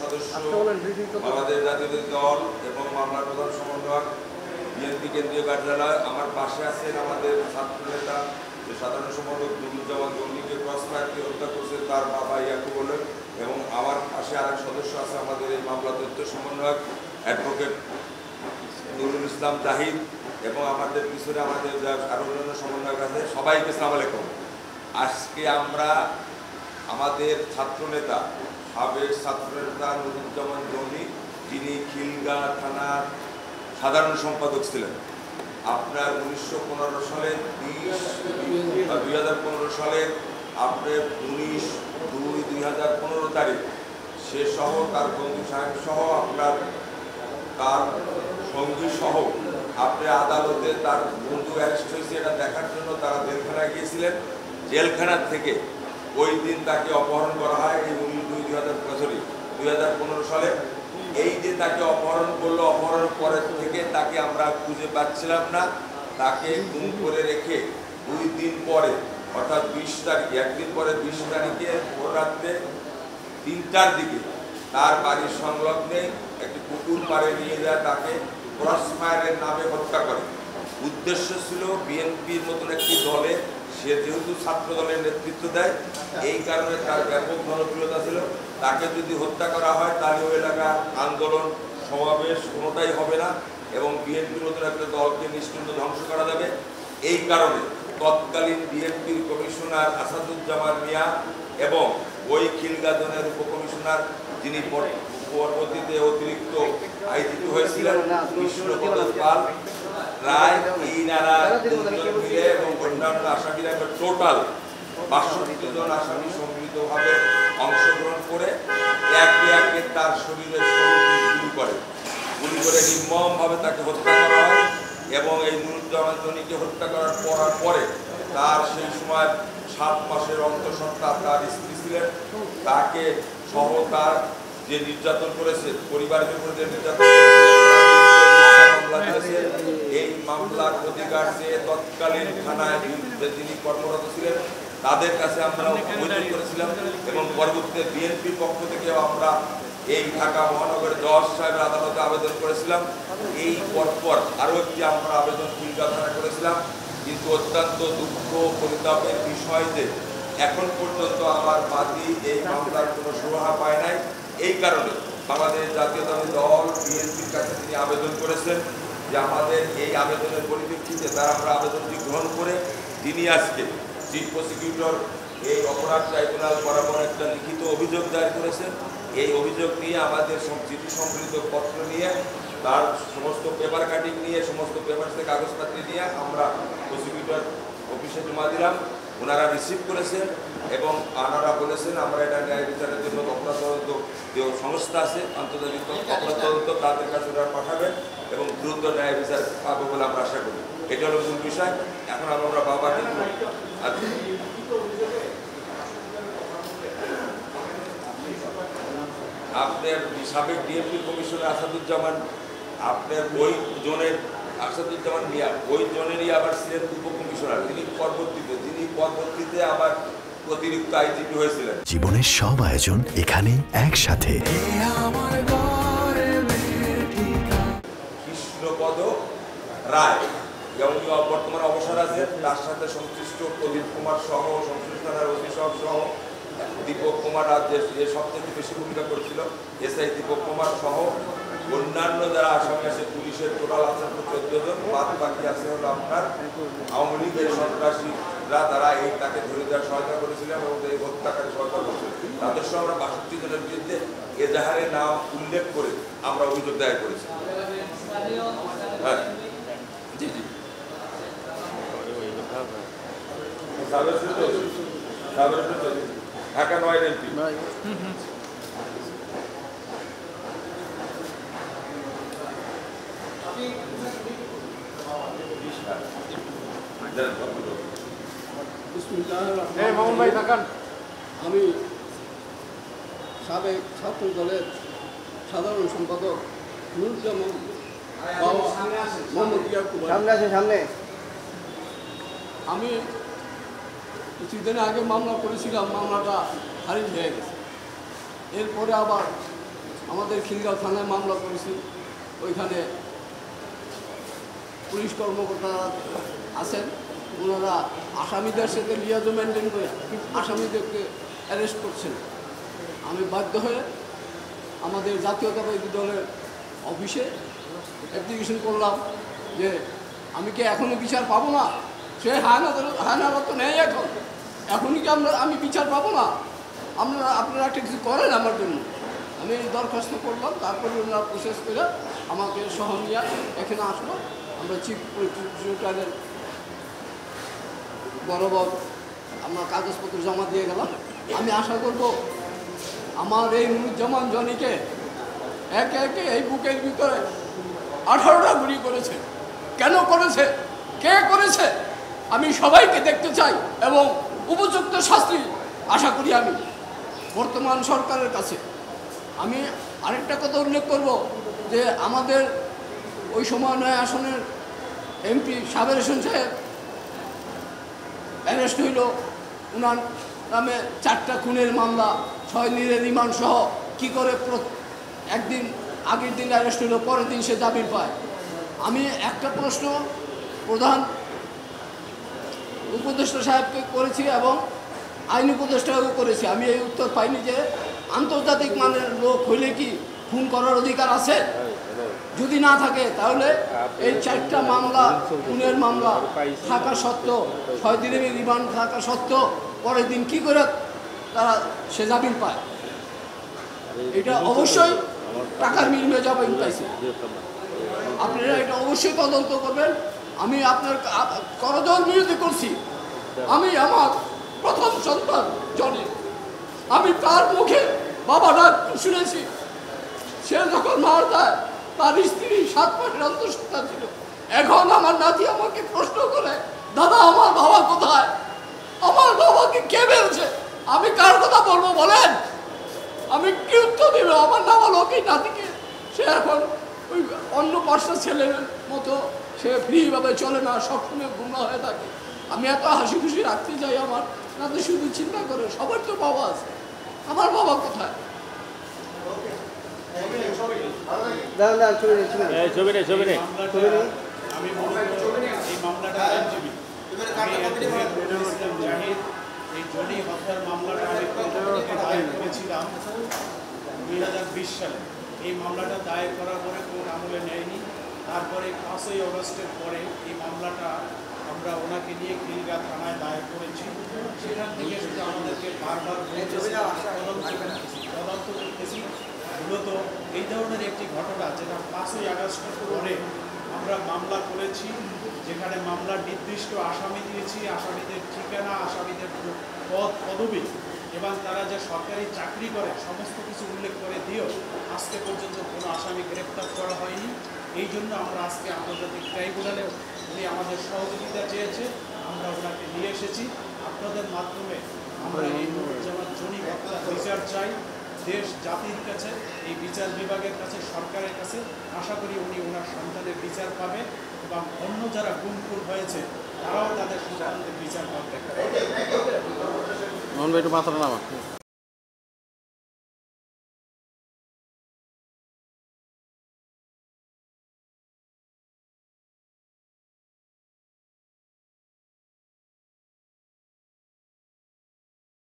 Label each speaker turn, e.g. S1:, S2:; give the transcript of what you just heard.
S1: সদস্য, বাংলাদেশ জাতীয়তাবাদী দল এবং মামলার প্রধান সমন্বয়ক বিএনপি কেন্দ্রীয় কার্যালয়। আমার পাশে আছেন আমাদের ছাত্রনেতা যে সাধারণ সম্পাদক নুরুজ্জামান জঙ্গিকে ক্রস ফায়ার দিয়ে হত্যা করছে তার বাবা ইয়াকুব বলেন, এবং আমার পাশে আরেক সদস্য আছে আমাদের এই মামলা তথ্য সমন্বয়ক অ্যাডভোকেট নুরুল ইসলাম জাহিদ, এবং আমাদের পিছনে আমাদের আরো অন্যান্য সমন্বয়ক আছে। সবাইকে আসসালামু আলাইকুম। আজকে আমরা আমাদের ছাত্রনেতা সাবেক ছাত্রনেতা নুরুজ্জামান জঙ্গি, যিনি খিলগাঁ থানার সাধারণ সম্পাদক ছিলেন, আপনার 1915 সালের 2015 সালের আপনার 19/2/2015 তারিখ সে সহ তার বন্ধু সাহেব সহ আপনার তার সঙ্গী সহ আপনার আদালতে তার বন্ধু অ্যারেস্ট হয়েছে এটা দেখার জন্য তারা জেলখানায় গিয়েছিলেন। জেলখানার থেকে ওই দিন তাকে অপহরণ করা হয় এই 19/2/2015 সালে। এই যে তাকে অপহরণ করলো, অপহরণের পরের থেকে তাকে আমরা খুঁজে পাচ্ছিলাম না। তাকে গুম করে রেখে 2 দিন পরে অর্থাৎ 20 তারিখে, একদিন পরে 20 তারিখে ভোর রাত্রে 3টার দিকে তার বাড়ির সংলগ্নে একটি পুকুর পাড়ে নিয়ে যায় তাকে ক্রস ফায়ারের নামে হত্যা করে। উদ্দেশ্য ছিল বিএনপির মতন একটি দলে সে যেহেতু ছাত্র দলের নেতৃত্ব দেয়, এই কারণে তার ব্যাপক জনপ্রিয়তা ছিল। তাকে যদি হত্যা করা হয় তাহলে ওই এলাকার আন্দোলন সমাবেশ কোনোটাই হবে না এবং বিএনপির মতন একটা দলকে নিশ্চিন্ত ধ্বংস করা যাবে। এই কারণে তৎকালীন বিএনপির কমিশনার আসাদুজ্জামান মিয়া এবং ওই খিলগাঁ জোনের উপকমিশনার যিনি পরবর্তীতে অতিরিক্ত আইজিপি হয়েছিলেন কৃষ্ণপদ পাল রায়, ইনারা মিলে এবং অন্যান্য আসামিরা টোটাল 62 জন আসামি সম্মিলিতভাবে অংশগ্রহণ করে একে একে তার শরীরে গুলি করে নির্মমভাবে তাকে হত্যা করা হয়। এবং এই নুরুজ্জামান জঙ্গিকে হত্যা করার পরে তার সেই সময় 7 মাসের অন্তঃসত্ত্বা তার স্ত্রী ছিলেন, তাকে সহ তার যে নির্যাতন করেছে, পরিবারের উপর যে নির্যাতন করেছে, এই মামলার অধিকার চেয়ে তৎকালীন থানায় যিনি কর্মরত ছিলেন তাদের কাছে আমরা অভিযোগ করেছিলাম এবং পরবর্তীতে বিএনপির পক্ষ থেকে আমরা এই ঢাকা মহানগরের জজ সাহেবের আদালতে আবেদন করেছিলাম। এই পরপর আরও একটি আমরা আবেদন খিলগাঁ থানায় করেছিলাম, কিন্তু অত্যন্ত দুঃখ পরিতাপের বিষয় যে এখন পর্যন্ত আমার বাদী এই মামলার কোনো সুরাহা পায় নাই। এই কারণে বাংলাদেশ জাতীয়তাবাদী দল বিএনপির কাছে তিনি আবেদন করেছেন যে আমাদের এই আবেদনের পরিপ্রেক্ষিতে তারা আমরা আবেদনটি গ্রহণ করে তিনি আজকে চিফ প্রসিকিউটর এই অপরাধ ট্রাইব্যুনাল বরাবর একটা লিখিত অভিযোগ দায়ের করেছেন। এই অভিযোগ নিয়ে আমাদের চিঠি সম্পৃক্ত পত্র নিয়ে তার সমস্ত পেপার কাটিং নিয়ে সমস্ত পেপারসে কাগজপত্র নিয়ে আমরা প্রসিকিউটর অফিসে জমা দিলাম। ওনারা রিসিভ করেছেন এবং ওনারা বলেছেন আমরা এটা ন্যায় বিচারের জন্য অপরাধ তদন্ত যে সংস্থা আছে আন্তর্জাতিক অপরাধ তদন্ত তাদের কাছে ওরা পাঠাবেন এবং দ্রুত ন্যায় বিচার পাবো বলে আমরা আশা করি। এটা হলো মূল বিষয়। এখন আমরা বাবা কিন্তু আপনার সাবেক ডিএমপি কমিশনার আসাদুজ্জামান, আপনার ওই জোনের আসাদুজ্জামান মিয়া ওই জোনেরই আবার ছিলেন উপকমিশনার, যিনি পরবর্তীতে আবার অতিরিক্ত আইজিপি হয়েছিলেন।
S2: জীবনের সব আয়োজন এখানে একসাথে।
S1: কৃষ্ণপদ রায় যেমন বর্তমানে অবসর আছে, তার সাথে সংশ্লিষ্ট প্রদীপ কুমার সহ সংশ্লিষ্ট থানার ওসি সহ দীপক কুমার যে সবচেয়ে বেশি ভূমিকা করেছিল, এসআই দীপক কুমার সহ অন্যান্য যারা আসামি আছে পুলিশের টোটাল আছে 14 জন, বাদ বাকি আছে হলো আপনার আওয়ামী লীগের সন্ত্রাসীরা, তারা এই তাকে ধরে দেওয়ার সহায়তা করেছিলেন এবং এই হত্যাকারী সহায়তা করেছিলেন। তাদের সহ আমরা 62 জনের বিরুদ্ধে এজাহারের নাম উল্লেখ করে আমরা অভিযোগ দায়ের করেছি। হ্যাঁ জি জি ঢাকা 9 এমপি।
S3: আমি সাবেক ছাত্র দলের সাধারণ সম্পাদক নুরুজ্জামান মোহাম্মদ ইয়াকুব। সামনে আমি কিছুদিন আগে মামলা করেছিলাম, মামলাটা খারিজ হয়ে গেছে। এরপরে আবার আমাদের খিলগাঁও থানায় মামলা করেছি। ওইখানে পুলিশ কর্মকর্তারা আছেন, ওনারা আসামিদের সাথে লিয়াজো মেনটেন করে আসামিদেরকে অ্যারেস্ট করছেন। আমি বাধ্য হয়ে আমাদের জাতীয়তাবাদী দলের অফিসে অ্যাপ্লিকেশন করলাম যে আমি কি এখনও বিচার পাবো না? সে হায়নারা তো নেই এখনই কি আমি বিচার পাবো না? আপনারা একটা কিছু করেন আমার জন্য। আমি দরখাস্ত করলাম, তারপরে ওনারা প্রসেস করে আমাকে সহ নিয়ে এখানে আসলো। আমরা চিফ প্রসিকিউটরের বরাবর আমরা কাগজপত্র জমা দিয়ে গেলাম। আমি আশা করব আমার এই নুরুজ্জামান জনিকে একে একে এই বুকের ভিতরে 18টা গুলি করেছে। কেন করেছে, কে করেছে, আমি সবাইকে দেখতে চাই এবং উপযুক্ত শাস্তি আশা করি আমি বর্তমান সরকারের কাছে। আমি আরেকটা কথা উল্লেখ করব যে আমাদের ওই সময় 9 আসনের এমপি সাবের হোসেন সাহেব অ্যারেস্ট হইল। উনার নামে 4টা খুনের মামলা, 6 দিনের রিমান্ড সহ কী করে একদিন আগের দিন অ্যারেস্ট হইল, পরের দিন সে জামিন পায়। আমি একটা প্রশ্ন প্রধান উপদেষ্টা সাহেবকে করেছি এবং আইন উপদেষ্টাকেও করেছি। আমি এই উত্তর পাইনি যে আন্তর্জাতিক মানের লোক হইলে কি খুন করার অধিকার আছে? যদি না থাকে তাহলে এই 4টা মামলা, খুনের মামলা থাকা সত্ত্বেও, 6 দিনের রিমান্ড থাকা সত্ত্বেও পরের দিন কি করে তারা সে জামিন পায়? এটা অবশ্যই টাকার বিনিময়ে জামিন পাইছে। আপনারা এটা অবশ্যই তদন্ত করবেন। আমি আপনার করজোড় বিরোধী করছি। আমি আমার প্রথম সন্তান জনি, আমি তার মুখে বাবা ডাক শুনেছি। সে যখন মার দেয় তার স্ত্রী 7 মাসের অন্তঃসত্ত্বা ছিল। এখন আমার নাতি আমাকে প্রশ্ন করে, দাদা আমার বাবা কোথায়, আমার বাবাকে কে বেরোছে? আমি কার কথা বলবো বলেন? আমি কি উত্তর দেব? আমার নাবালক এই নাতিকে সে এখন ওই অন্য 5টা ছেলের মতো সে ফ্রিভাবে চলে না, সবসময় গুমরা হয়ে থাকে। আমি এত হাসি খুশি রাখতে চাই আমার নাতি, শুধু চিন্তা করে সবার তো বাবা আছে, আমার বাবা কোথায়?
S4: আমি এই মামলাটা আইনজীবী এই জনি হত্যার মামলাটা আমি দায়ের করেছিলাম 2020 সালে। এই মামলাটা দায়ের করার পরে কোর্ট আমলে নেয়নি। তারপরে 5ই অগস্টের পরে এই মামলাটা আমরা ওনাকে নিয়ে খিলগাঁও থানায় দায়ের করেছি। সেখান থেকে শুধু আমাদেরকে বারবার তদন্ত করতেছি। মূলত এই ধরনের একটি ঘটনা যেটা 5ই আগস্টের পরে আমরা মামলা করেছি, যেখানে মামলার নির্দিষ্ট আসামি দিয়েছি, আসামিদের ঠিকানা, আসামিদের পদ পদবি এবং তারা যে সরকারি চাকরি করে সমস্ত কিছু উল্লেখ করে দিয়েও আজকে পর্যন্ত কোনো আসামি গ্রেপ্তার করা হয়নি। এই জন্য আমরা আজকে আন্তর্জাতিক ট্রাইব্যুনালে উনি আমাদের সহযোগিতা চেয়েছে, আমরা ওনাকে নিয়ে এসেছি। আপনাদের মাধ্যমে আমরা এই নুরুজ্জামান জনি হত্যার বিচার চাই দেশ জাতির কাছে, এই বিচার বিভাগের কাছে, সরকারের কাছে। আশা করি উনি ওনার সন্তানের বিচার পাবে এবং অন্য যারা গুম হয়েছে তারাও তাদের সন্তানদের বিচার পাবে।
S5: মোহন ভাই একটু মাথাটা নামা।